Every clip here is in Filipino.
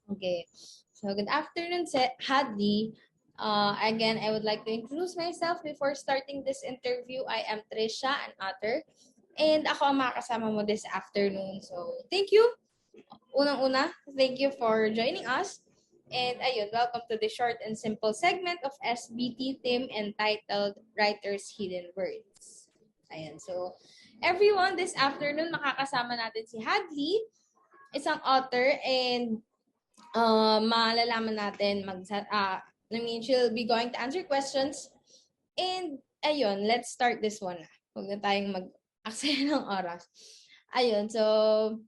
Okay. So, good afternoon, Hadlee. Again, I would like to introduce myself before starting this interview. I am Trisha, an author. And ako ang makakasama mo this afternoon. So, thank you. Unang-una, thank you for joining us. And ayun, welcome to the short and simple segment of SBT theme entitled Writer's Hidden Words. Ayan, so everyone, this afternoon makakasama natin si Hadlee, isang author, and malalaman natin, she'll be going to answer questions. And ayun, let's start this one na. Huwag na tayong mag-aksaya ng oras. Ayun, so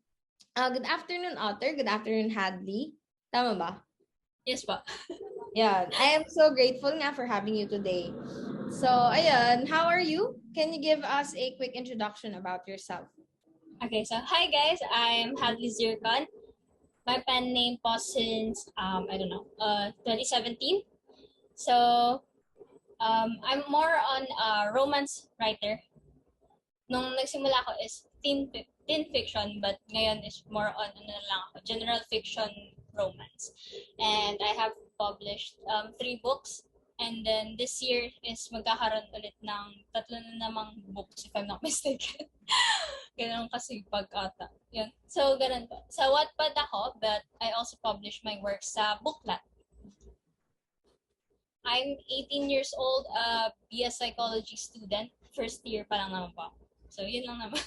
good afternoon, author. Good afternoon, Hadlee. Tama ba? Yes po. Yeah, I am so grateful nga for having you today. So, ayun, how are you? Can you give us a quick introduction about yourself? Okay, so hi guys, I'm Hadlee Zircon. My pen name po since 2017. So I'm more on a romance writer. Nung nagsimula ko is teen fiction, but ngayon is more on general fiction romance. And I have published 3 books. And then this year is magkakaroon ulit ng 3 na namang books, if I'm not mistaken. Ganun kasi pag-ata. Yun. So, ganun po. Sa Wattpad ako, but I also publish my work sa Booklat. I'm 18 years old, a BS Psychology student. First year pa lang naman po. So, yun lang naman.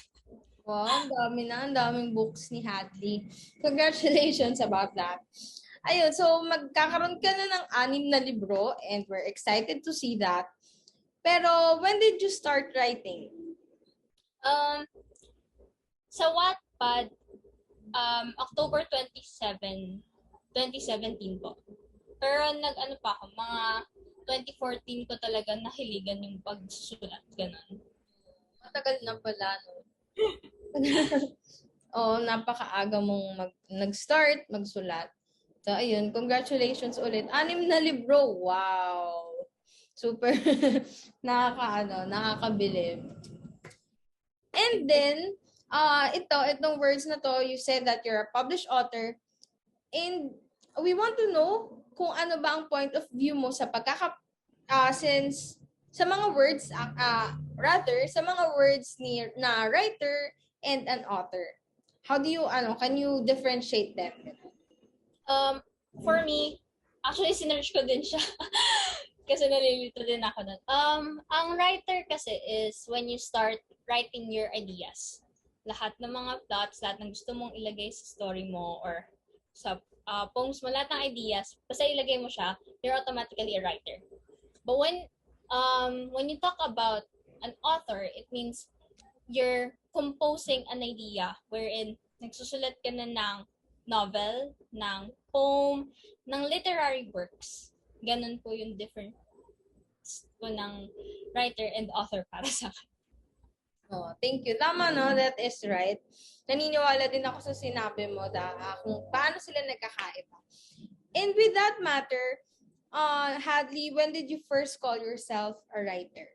Wow, ang daming books ni Hadlee. Congratulations about that. Ayun, so magkakaroon ka na ng 6 na libro and we're excited to see that. Pero when did you start writing? Sa Wattpad, October 2017 po. Pero nag-ano pa ako, mga 2014 ko talaga nahiligan yung pagsusulat, ganun. Matagal na pala, no? Napakaaga mong nag-start, magsulat. So, ayun, congratulations ulit. 6 na libro, wow! Super, nakakabilib. And then, itong words na to, you said that you're a published author, and we want to know kung ano ba ang point of view mo sa since sa mga words, sa mga words na writer and an author. How do you, can you differentiate them? For me, actually sinearch ko din siya. Kasi nalilito din ako nun. Ang writer kasi is when you start writing your ideas. Lahat ng mga plots, lahat ng gusto mong ilagay sa story mo or sa poems mo, lahat ng ideas, basta ilagay mo siya, you're automatically a writer. But when you talk about an author, it means you're composing an idea wherein nagsusulat ka na ng novel, ng poem, ng literary works. Ganun po yung difference po ng writer and author para sa akin. Oh, thank you. Tama, no? That is right. Naniniwala din ako sa sinabi mo kung paano sila nagkakaiba. And with that matter, Hadlee, when did you first call yourself a writer?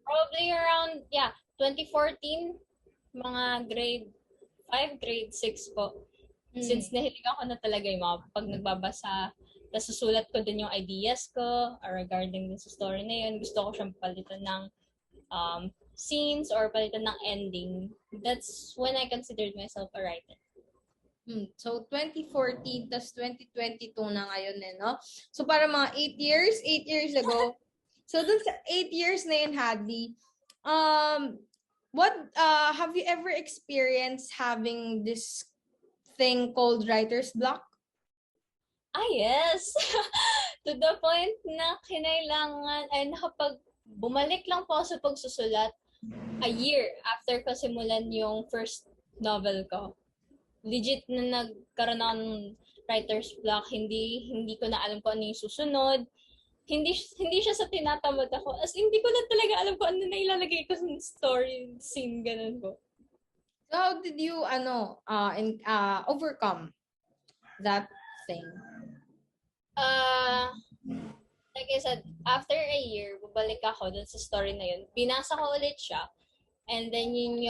Probably around, 2014, mga grade 5, grade 6 po. Since nahilig ako na talaga yung mga pag nagbabasa, tapos susulat ko din yung ideas ko regarding din sa story na yun. Gusto ko siyang palitan ng scenes or palitan ng ending. That's when I considered myself a writer. So, 2014, tas 2022 na ngayon no? So, para mga 8 years ago. So, dun sa 8 years na yun, Hadlee, what have you ever experienced having this thing called writer's block? Yes. To the point na kinailangan ay bumalik lang po sa pagsusulat a year after ko simulan yung first novel ko. Legit na nagkaroon ng writer's block, hindi ko na alam kung ano yung susunod. Hindi siya sa tinatamad ako. As hindi ko na talaga alam kung ano na ilalagay ko sa story scene, ganun po. So how did you overcome that thing? Like I said, after a year, bubalik ako dun sa story na yun. Binasa ko ulit siya. And then yun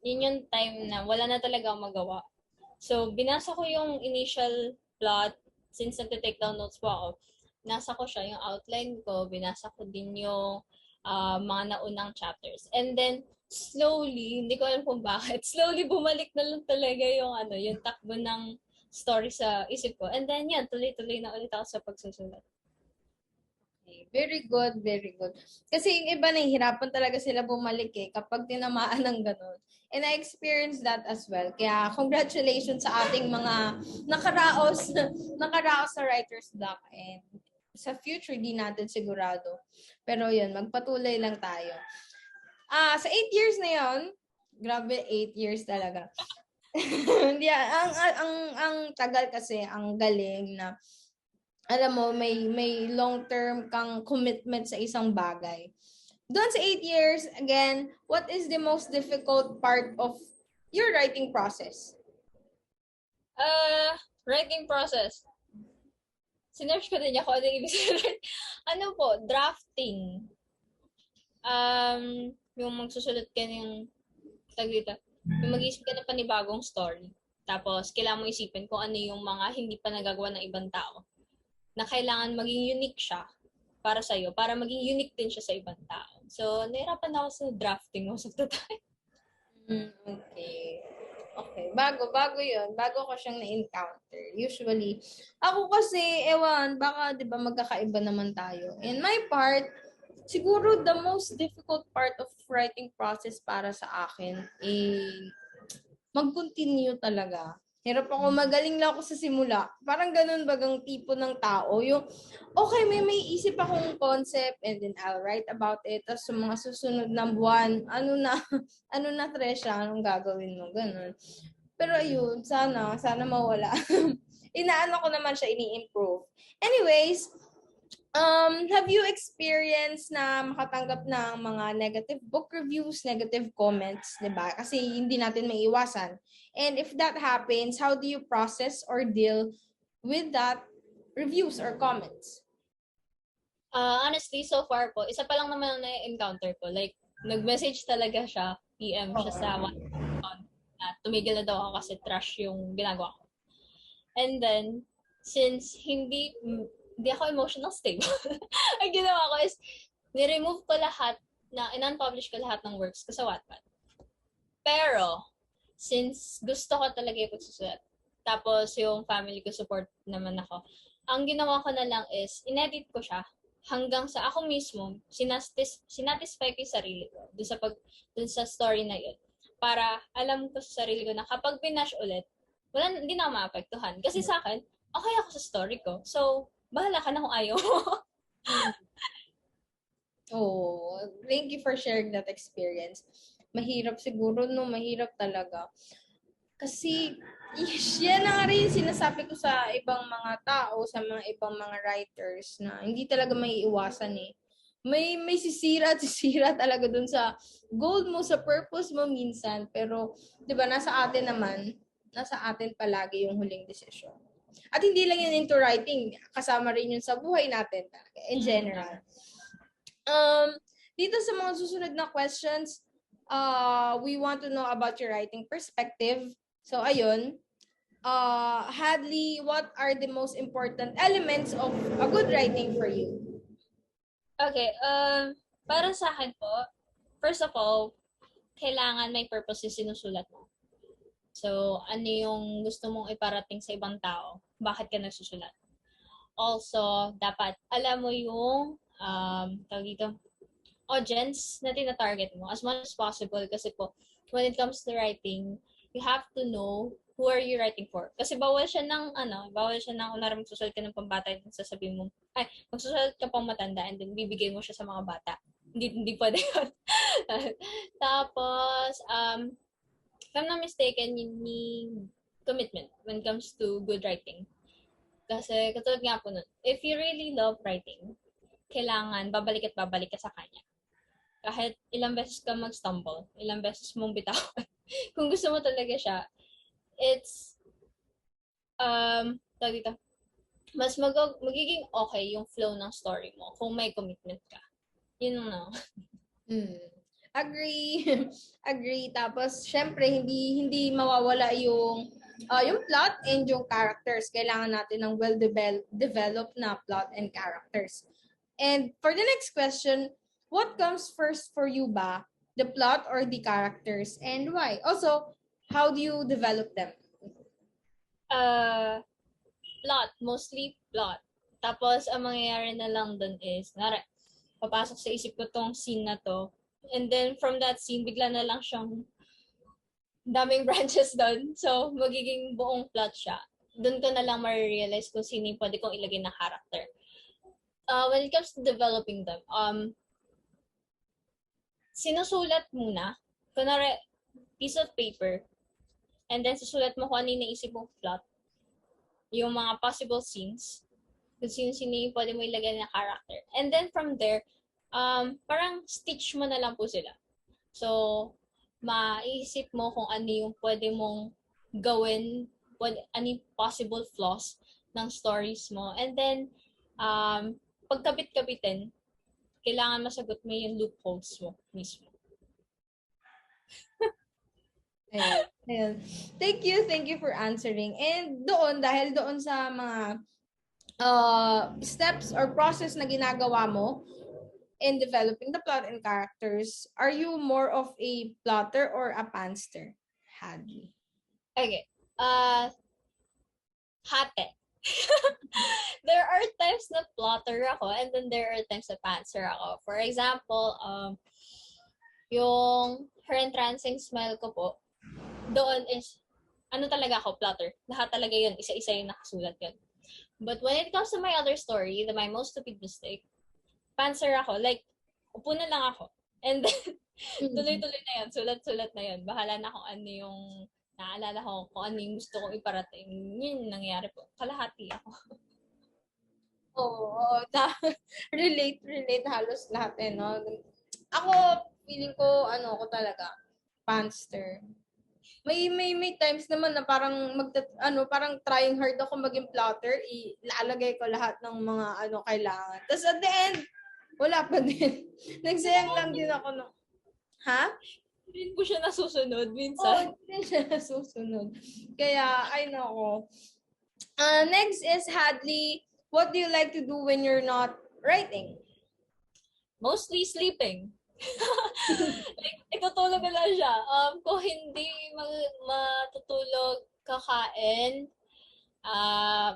yun yung time na wala na talaga akong magawa. So, binasa ko yung initial plot, since nagte-take down notes po ako, nasa ko siya, yung outline ko, binasa ko din yung mga naunang chapters. And then, slowly, hindi ko alam kung bakit, slowly bumalik na lang talaga yung yung takbo ng story sa isip ko. And then, yan, tuloy-tuloy na ulit ako sa pagsusulat. Very good, very good. Kasi yung iba nahihirapan talaga sila bumalik kapag tinamaan ng ganun. And I experienced that as well. Kaya congratulations sa ating mga nakaraos sa writer's block. And sa future, di natin sigurado. Pero yun, magpatuloy lang tayo. Sa 8 years na yun, grabe 8 years talaga. Hindi, ang tagal kasi, ang galing na alam mo, may long-term kang commitment sa isang bagay. Doon sa 8 years, again, what is the most difficult part of your writing process? Writing process. Sinerge ko din ako. Ano yung ibig sabihin? Drafting. Yung magsusulat ka ng yung mag-isip ka ng panibagong story. Tapos, kailangan mo isipin kung ano yung mga hindi pa nagagawa ng ibang tao. Na kailangan maging unique siya para sa'yo, para maging unique din siya sa ibang tao. So, nahirapan ako sa drafting most of the time. Okay. Bago yun. Bago ko siyang na-encounter. Usually, ako kasi, baka, di ba, magkakaiba naman tayo. In my part, siguro the most difficult part of writing process para sa akin mag-continue talaga. Hirap ako, magaling lang ako sa simula. Parang ganun bagang tipo ng tao. Yung, okay, may isip akong concept and then I'll write about it. Tapos sa mga susunod na buwan, ano na Tresha, anong gagawin mo? Ganun. Pero ayun, sana mawala. Inaano ko naman siya, ini-improve. Anyways, have you experienced na makatanggap ng mga negative book reviews, negative comments, 'di ba? Kasi hindi natin maiiwasan. And if that happens, how do you process or deal with that reviews or comments? Honestly, so far po, isa pa lang naman na-encounter ko. Like, nag-message talaga siya, PM siya sa one account na tumigil na daw ako kasi trash yung ginagawa ko. And then, since hindi ako emotional stable, ang ginawa ko is, ni-remove ko lahat, in-unpublish ko lahat ng works ko sa Wattpad. Pero, since gusto ko talaga yung pagsusulat, tapos yung family ko support naman ako, ang ginawa ko na lang is, inedit ko siya hanggang sa ako mismo, sinatisfy ko yung sarili ko dun sa story na yun. Para alam ko sa sarili ko na kapag binash ulit, hindi na ako maapektuhan. Kasi sa akin, okay ako sa story ko. So, bahala ka na kung ayaw mo. Oh, thank you for sharing that experience. Mahirap siguro, no? Mahirap talaga. Kasi, yan na nga rin sinasabi ko sa ibang mga tao, sa mga ibang mga writers na hindi talaga may iwasan May sisira at sisira talaga dun sa goal mo, sa purpose mo minsan. Pero, di ba, nasa atin palagi yung huling desisyon. At hindi lang yun into writing, kasama rin yun sa buhay natin talaga, in general. Dito sa mga susunod na questions, we want to know about your writing perspective. So, ayun. Hadlee, what are the most important elements of a good writing for you? Okay, para sa akin po, first of all, kailangan may purpose yung sinusulat mo. So, ano yung gusto mong iparating sa ibang tao? Bakit ka nagsusulat? Also, dapat alam mo yung audience na tina-target mo as much as possible kasi po, when it comes to writing, you have to know who are you writing for. Kasi bawal siya ng kunwari magsusulat ka ng pambata and sasabihin mo, magsusulat ka pang matanda and then bibigay mo siya sa mga bata. Hindi pwede yun. Tapos, if I'm not mistaken, you need commitment when it comes to good writing. Kasi, katulad nga po nun, if you really love writing, kailangan babalik at babalik ka sa kanya. Kahit ilang beses ka mag-stumble, ilang beses mong bitawan. Kung gusto mo talaga siya, it's, mas magiging okay yung flow ng story mo kung may commitment ka. Yun na. Agree. Agree. Tapos, syempre, hindi mawawala yung plot and yung characters. Kailangan natin ng well-developed na plot and characters. And for the next question, what comes first for you ba? The plot or the characters? And why? Also, how do you develop them? Plot. Mostly plot. Tapos, ang mangyayari na lang dun is, papasok sa isip ko tong scene na to. And then, from that scene, bigla na lang siyang daming branches doon. So, magiging buong plot siya. Doon ko na lang ma-realize kung sino yung pwede kong ilagay na character. When it comes to developing them, sinusulat muna. Kunwari, piece of paper. And then, susulat mo kung ano yung naisip mong plot. Yung mga possible scenes. Kung sino-sino yung pwede mo ilagay na character. And then, from there, parang stitch mo na lang po sila. So, maiisip mo kung ano yung pwede mong gawin, ano yung possible flaws ng stories mo. And then, pagkabit-kabitin, kailangan masagot mo yung loopholes mo mismo. Ayan. Thank you for answering. And dahil doon sa mga steps or process na ginagawa mo in developing the plot and characters, are you more of a plotter or a panster, Hadlee? Okay. Hate. There are times na plotter ako and then there are times na pantser ako. For example, yung Her Entrancing Smile ko po, doon is, talaga ako, plotter. Lahat talaga yun, isa-isa yung nakasulat yun. But when it comes to my other story, My Most Stupid Mistake, pantser ako. Like, upo na lang ako. And then, tuloy-tuloy na yun. Sulat-sulat na yun. Bahala na kung ano yung naalala ko, kung ano yung gusto kong iparating. Yun nangyari po. Kalahati ako. Oo. Relate halos lahat no? Ako, feeling ko, ako talaga, panster. May times naman na parang parang trying hard ako maging plotter, ilalagay ko lahat ng mga kailangan. Tapos at the end, wala pa din. Nagsayang lang din ako ng Hindi ko siya nasusunod minsan. Hindi siya nasusunod. Kaya, ay nako. Next is Hadlee. What do you like to do when you're not writing? Mostly sleeping. Like, itutulog na lang siya. Kung hindi matutulog, kakain,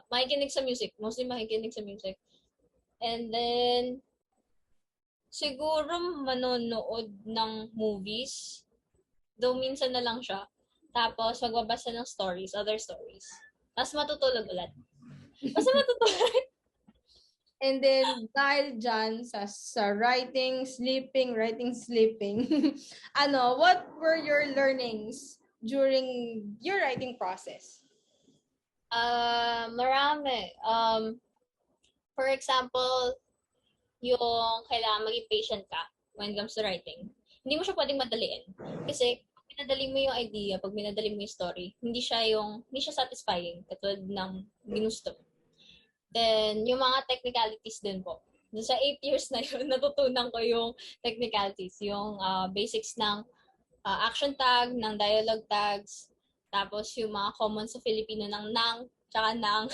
makikinig sa music. Mostly makikinig sa music. And then, siguro manonood ng movies. Though minsan na lang siya. Tapos, magbabasa ng stories, other stories. Tapos matutulog ulit. Basta matutulog. And then, dahil dyan, sa writing, sleeping, what were your learnings during your writing process? Marami. For example, yung kailangan maging patient ka when it comes to writing. Hindi mo siya pwedeng madaliin. Kasi, pag minadali mo yung idea, pag minadali mo yung story, hindi siya satisfying, katulad ng ginusto. Then, yung mga technicalities din po. Doon sa 8 years na yun, natutunan ko yung technicalities, yung basics ng action tag, ng dialogue tags, tapos yung mga common sa Filipino ng nang, tsaka nang.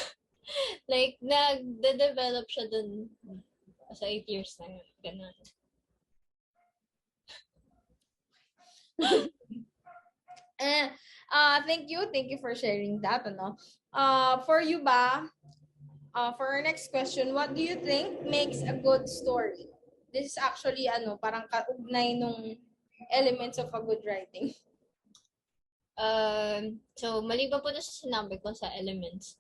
Like, nagde-develop siya dun sa 8 years na yun. Ganun. Thank you for sharing that. For you ba, for our next question, what do you think makes a good story? This is actually parang kaugnay nung elements of a good writing. So maliban po na sa sinabi ko sa elements,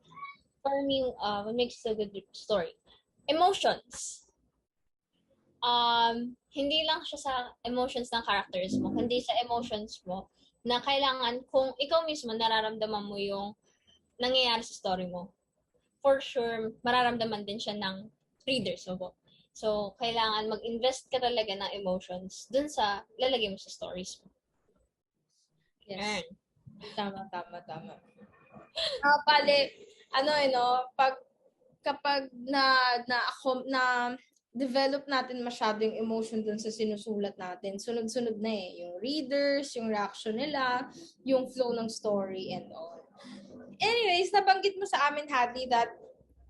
for me, what makes a good story? Emotions. Hindi lang siya sa emotions ng characters mo, hindi sa emotions mo na kailangan kung ikaw mismo nararamdaman mo yung nangyayari sa story mo. For sure, mararamdaman din siya ng readers mo. So, kailangan mag-invest ka talaga ng emotions dun sa lalagay mo sa stories mo. Yes. Tama. Kapag develop natin masyado yung emotion dun sa sinusulat natin. Sunod-sunod na eh. Yung readers, yung reaction nila, yung flow ng story and all. Anyways, nabanggit mo sa amin, Hadley, that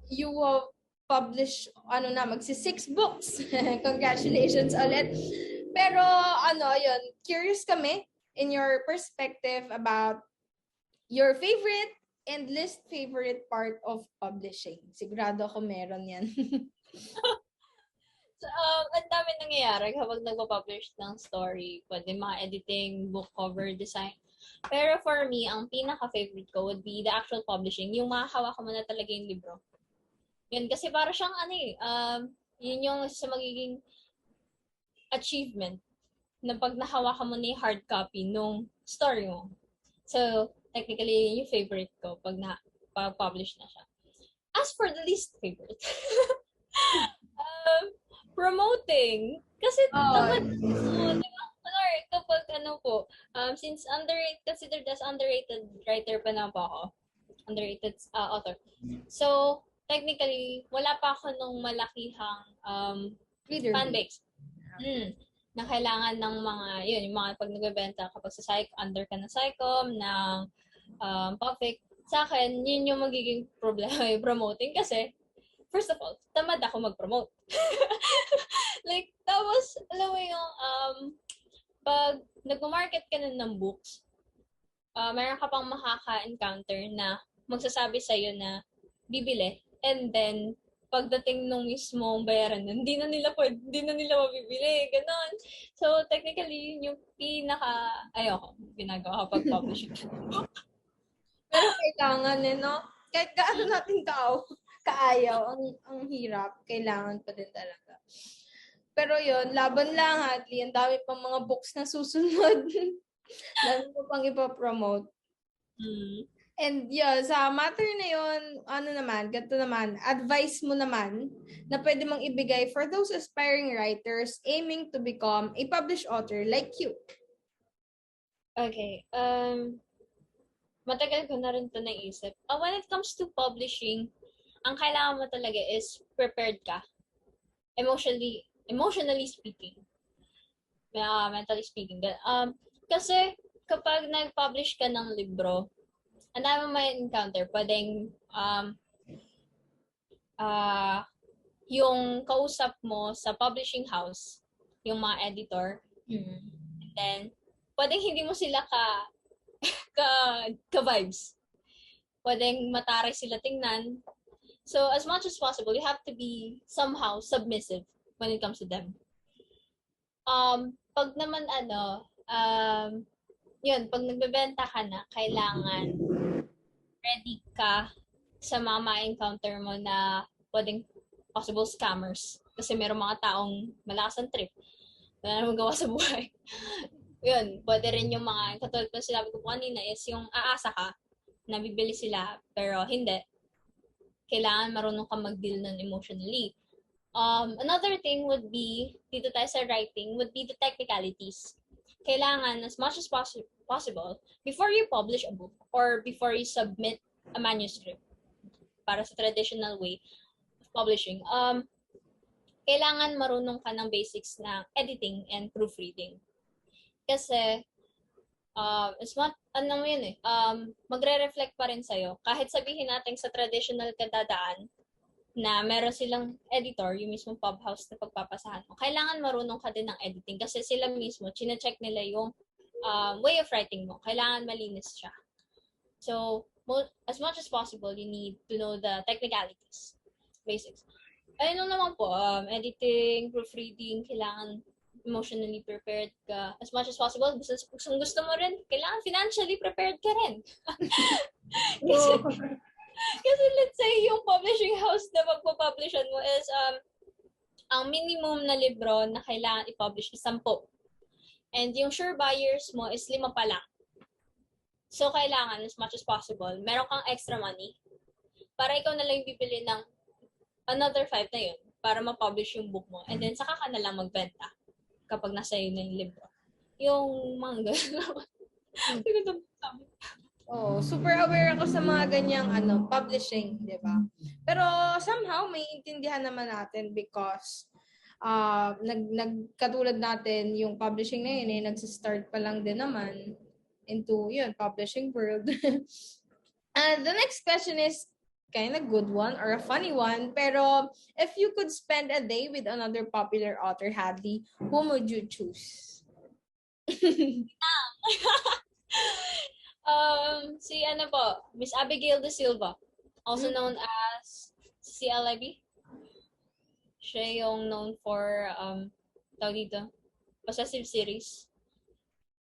you will publish, magsi 6 books. Congratulations ulit. Pero, yun, curious kami in your perspective about your favorite and least favorite part of publishing. Sigurado ako meron yan. So, ang dami nangyayari kapag nagpa-publish ng story. Pwede mga editing, book cover, design. Pero for me, ang pinaka-favorite ko would be the actual publishing. Yung makakahawakan mo na talaga yung libro. Yun, kasi para siyang yun yung sa magiging achievement na pag nahawakan mo na yung hard copy nung story mo. So, technically, yun yung favorite ko pag na-publish na siya. As for the least favorite, promoting. Kasi tamad di ba? Kapag since considered as underrated writer pa na po ako. Underrated author. So, technically, wala pa ako nung malakihang fan base. Na kailangan ng mga, yung mga pag nagbebenta kapag sa under ka ng Psycom, ng Public. Sa akin, yun yung magiging problema yung promoting kasi first of all, tamad ako mag-promote. Tapos, alam mo yung, pag nag-market ka na ng books, mayroon ka pang makaka-encounter na magsasabi sa'yo na bibili. And then, pagdating nung mismong bayaran nun, hindi na nila mabibili. Ganon. So, technically, yun yung ayoko, ginagawa kapag publishing. Pero kailangan no? Kahit gaano natin kaayaw, ang hirap, kailangan pa din talaga. Pero yun, laban lang, Hadley. Ang dami pang mga books na susunod. Dami ko pang ipapromote. And sa matter na yun, ganito naman, advice mo naman na pwede mong ibigay for those aspiring writers aiming to become a published author like you. Okay. Matagal ko na rin ito naisip. When it comes to publishing, ang kailangan mo talaga is prepared ka. Emotionally speaking. Mentally speaking. Kasi kapag nag-publish ka ng libro, ang dami mo may encounter. Pwedeng yung kausap mo sa publishing house, yung mga editor, and then pwedeng hindi mo sila ka-vibes. Pwedeng mataray sila tingnan. So, as much as possible, you have to be somehow submissive when it comes to them. Pag naman pag nagbebenta ka na, kailangan ready ka sa mga ma-encounter mo na pwedeng possible scammers. Kasi merong mga taong malakas ang trip. Wala na magawa sa buhay. Yun, pwede rin yung mga, katulad na sinabi ko kanina, is yung aasa ka, na bibili sila, pero hindi. Kailangan marunong ka mag-deal nun emotionally. Another thing would be, dito tayo sa writing, would be the technicalities. Kailangan, as much as possible, before you publish a book, or before you submit a manuscript, para sa traditional way of publishing, kailangan marunong ka ng basics ng editing and proofreading. Kasi, magre-reflect pa rin sa'yo. Kahit sabihin natin sa traditional kadadaan na meron silang editor, yung mismong pub house na pagpapasahan mo, kailangan marunong ka din ng editing kasi sila mismo, chine-check nila yung way of writing mo. Kailangan malinis siya. So, as much as possible, you need to know the technicalities, basics. Ayun naman po, editing, proofreading, kailangan emotionally prepared ka as much as possible. Kung gusto mo rin, kailangan financially prepared ka rin. Kasi let's say, yung publishing house na magpapublishan mo is, ang minimum na libro na kailangan i-publish is 10. And yung sure buyers mo is 5 pa lang. So, kailangan as much as possible, meron kang extra money para ikaw na lang bibili ng another 5 na yun para ma-publish yung book mo. And then, saka ka na lang magbenta kapag nasa iyo na yung libro. Yung mga gano'n. Super aware ako sa mga ganyang publishing, di ba? Pero somehow may intindihan naman natin because Katulad natin, yung publishing na yun, nagsistart pa lang din naman into, yun, publishing world. And the next question is kind of good one or a funny one, pero if you could spend a day with another popular author, Hadlee, whom would you choose? Si ano po, Miss Abigail De Silva, also known as CLIB. Siya yung known for, tawag dito, possessive series.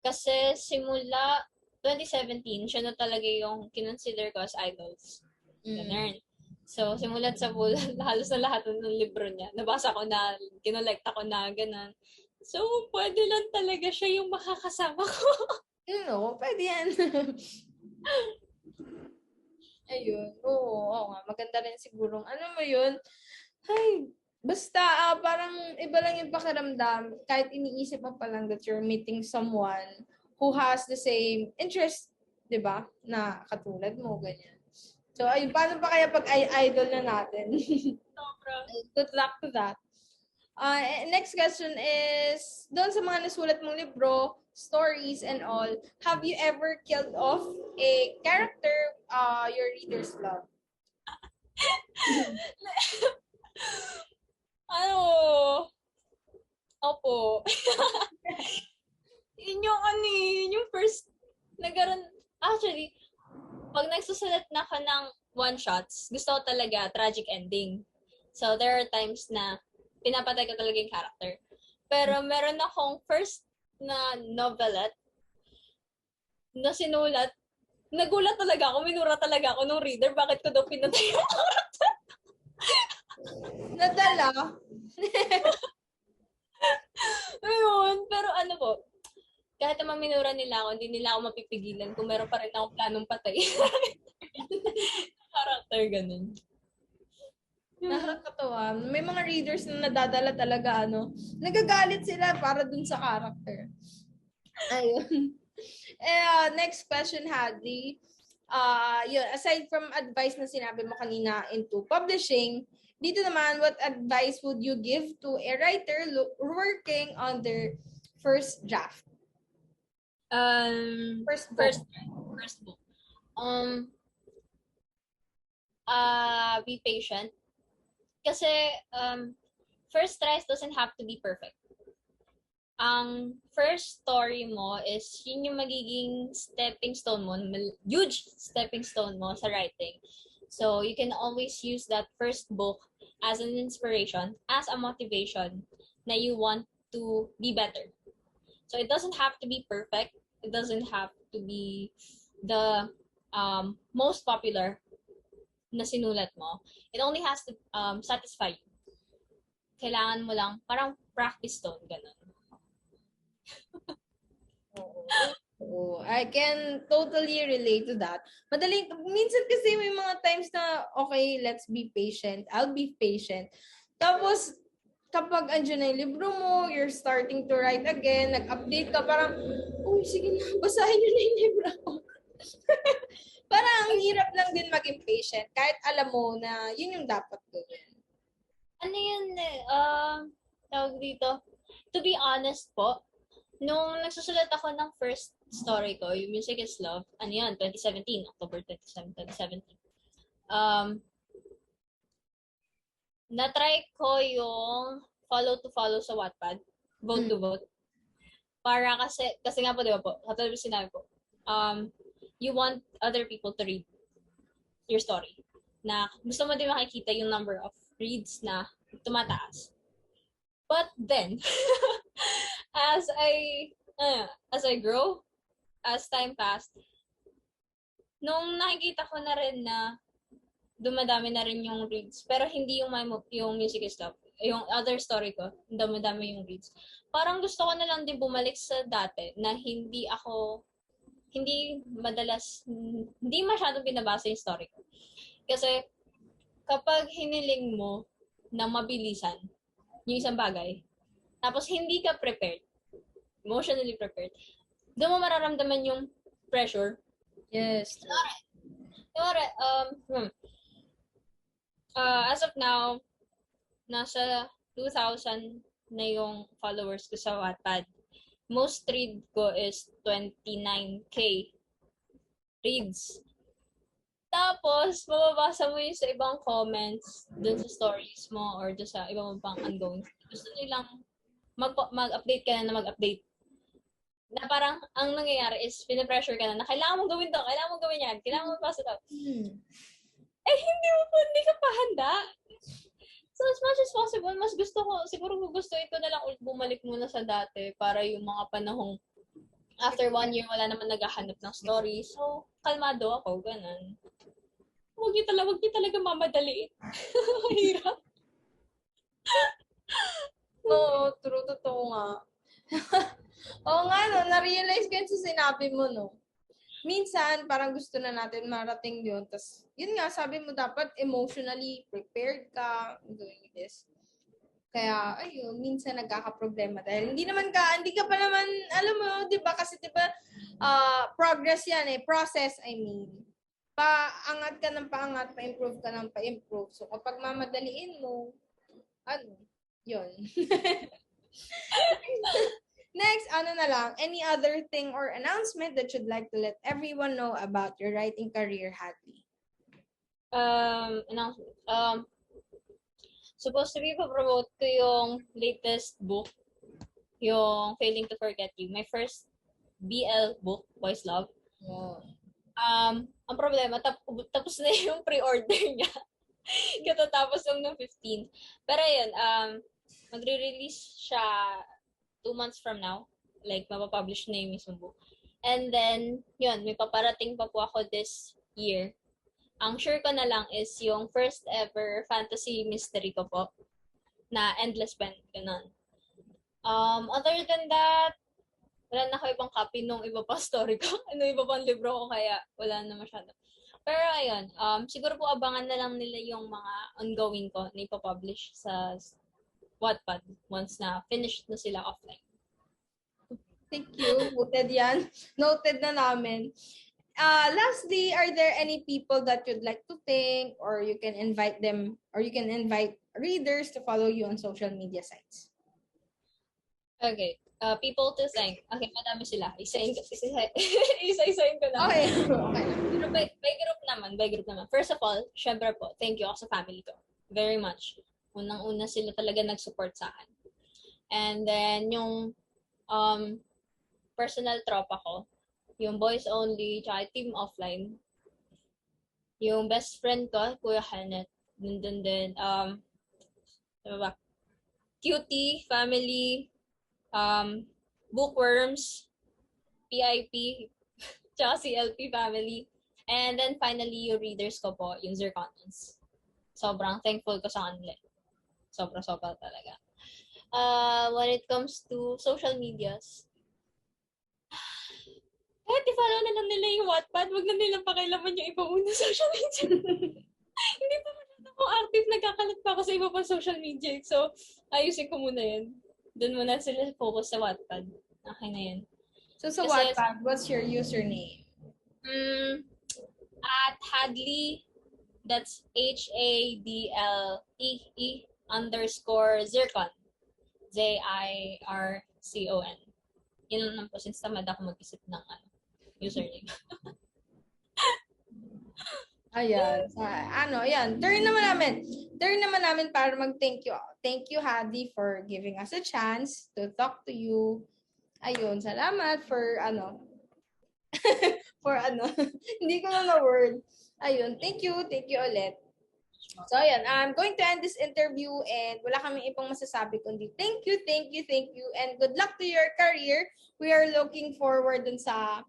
Kasi simula 2017, siya na talaga yung kinonsider ko as idols. Ganun. So, simulat sa bulan, halos na lahat ng libro niya. Nabasa ko na, kinolekta ko na, ganun. So, pwede lang talaga siya yung makakasama ko. No, pwede yan. Ayun. Oo nga. Maganda rin siguro. Ano mo yun? Ay, basta parang iba lang yung pakiramdam. Kahit iniisip mo pa lang that you're meeting someone who has the same interest, di ba? Na katulad mo, ganyan. So, ayun. Paano pa kaya pag idol na natin? Good luck to that. Next question is, doon sa mga nasulat mong libro, stories and all, have you ever killed off a character your readers love? Ano? Opo. Yun yung first, actually, pag nagsusulat na ako ng one-shots, gusto ko talaga tragic ending. So, there are times na pinapatay ko talaga yung character. Pero meron akong first na novelette na sinulat, nagulat talaga ako, minura talaga ako ng reader, bakit ko daw pinatay yung character? Nadala? Ayun, pero ano po, kahit naman minura nila ako, hindi nila ako mapipigilan kung meron pa rin akong planong patay. Character, ganun. Nakakatawa. May mga readers na nadadala talaga, nagagalit sila para dun sa character. Ayun. Next question, Hadlee. Yun, aside from advice na sinabi mo kanina into publishing, dito naman, what advice would you give to a writer working on their first draft? First book. Be patient. Kasi, first tries doesn't have to be perfect. Ang first story mo is, yun yung magiging stepping stone mo, huge stepping stone mo sa writing. So, you can always use that first book as an inspiration, as a motivation na you want to be better. So, it doesn't have to be perfect. It doesn't have to be the most popular na sinulat mo. It only has to satisfy you. Kailangan mo lang, parang practice stone, ganun. Oo. I can totally relate to that. Minsan kasi may mga times na, okay, let's be patient. I'll be patient. Tapos, kapag andyan na yung libro mo, you're starting to write again, nag-update ka, parang, uy, sige na, basahin nyo na yung libro ko. Parang ang hirap lang din maging patient kahit alam mo na yun yung dapat gawin. Ano yun tawag dito? To be honest po, nung nagsusulat ako ng first story ko, yung Music is Love, 2017, October 27, 2017. Na-try ko yung follow to follow sa Wattpad, vote to vote. Para kasi nga po, di ba po, katulad sinabi po, you want other people to read your story. Na gusto mo din makikita yung number of reads na tumataas. But then, as I grow, as time passed, nung nakikita ko na rin na dumadami na rin yung reads, pero hindi yung Music is Love, yung other story ko, dumadami yung reads. Parang gusto ko na lang din bumalik sa dati na hindi masyadong binabasa yung story ko. Kasi, kapag hiniling mo na mabilisan yung isang bagay, tapos hindi ka prepared, emotionally prepared, doon mo mararamdaman yung pressure. Yes. As of now, nasa 2,000 na yung followers ko sa Wattpad. Most read ko is 29K reads. Tapos, mababasa mo yung sa ibang comments dun sa stories mo or dun sa ibang pang ongoing. Gusto nilang mag-update ka na mag-update. Na parang, ang nangyayari is, pinipressure ka na kailangan mong gawin to, kailangan mong gawin yan, kailangan mong pass it up. Eh, hindi ka pa handa. So, as much as possible, mas gusto ko, siguro gugustuhin ko na lang ulit bumalik muna sa dati para yung mga panahong after 1 year, wala naman naghahanap ng story. So, kalmado ako, ganun. Huwag niyo talaga mamadali. Mahirap. Oo, true. Totoo nga. Oo nga, no. Na-realize ko yun sa sinabi mo, no. Minsan, parang gusto na natin marating yun. Tapos, yun nga, sabi mo dapat emotionally prepared ka doing this. Kaya, ayun, minsan nagkakaproblema dahil hindi ka pa naman, alam mo, di ba? Kasi di ba, progress yan eh. Process, I mean. Paangat ka ng paangat, pa-improve ka ng pa-improve. So, kapag mamadaliin mo, yun. Next, na lang, any other thing or announcement that you'd like to let everyone know about your writing career, Hadlee? Announcement. Supposed to be pa-promote ko yung latest book, yung Failing to Forget You. My first BL book, Boys Love. Wow. Ang problema, tapos na yung pre-order niya. Katatapos lang ng 15. Pero yun, magre-release siya 2 months from now. Like, mapapublish na yung mismong book. And then, yun, may paparating pa po ako this year. Ang sure ko na lang is yung first ever fantasy mystery ko po na Endless Pen. Ganun. Other than that, wala na ako ibang copy nung iba pa story ko. Iba pang libro ko, kaya wala na masyado. Pero ayun, siguro po abangan na lang nila yung mga ongoing ko na ipapublish sa Wattpad once na finished na sila offline. Thank you. Noted yan. Noted na namin. Lastly, are there any people that you'd like to thank or you can invite them or you can invite readers to follow you on social media sites? Okay. People to thank. Okay, madami sila. Isa-isahin ko na. Okay. Okay. Pero by group naman. First of all, syempre po, thank you ako sa family ko. Very much. Unang-una sila talaga nag-support sa akin. And then, yung personal tropa ko, yung boys only, tsaka team offline. Yung best friend ko, Kuya Hanet. Nandun din, ano ba? Cutie, family, bookworms, PIP, tsaka CLP family. And then finally, yung readers ko po, yung Zirconians. Sobrang thankful ko sa kanila. Sobra talaga. When it comes to social medias, kahit i-follow na lang nila yung Wattpad, wag na nilang pakialaman yung ibang una social media. Hindi pa masyado ako active, nagkakalat pa ako sa iba pang social media. So, ayusin ko muna yun. Doon muna sila focus sa Wattpad. Okay na yun. So, sa Wattpad, what's your username? At Hadlee, that's HADLEE_Zircon. ZIRCON. Yun lang po, since tamad ako mag-isip ng username. Ayan. Ayan. Turn naman namin para mag-thank you. Thank you, Hadlee, for giving us a chance to talk to you. Ayun. Salamat for hindi ko na word. Ayun. Thank you ulit. So, ayan. I'm going to end this interview and wala kaming ibang masasabi kundi thank you, and good luck to your career. We are looking forward dun sa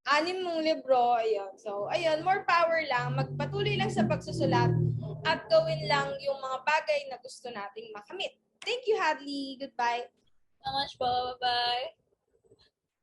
6 mong libro. Ayun. So, ayun. More power lang. Magpatuloy lang sa pagsusulat at gawin lang yung mga bagay na gusto nating makamit. Thank you, Hadlee. Goodbye. So much po. Bye-bye.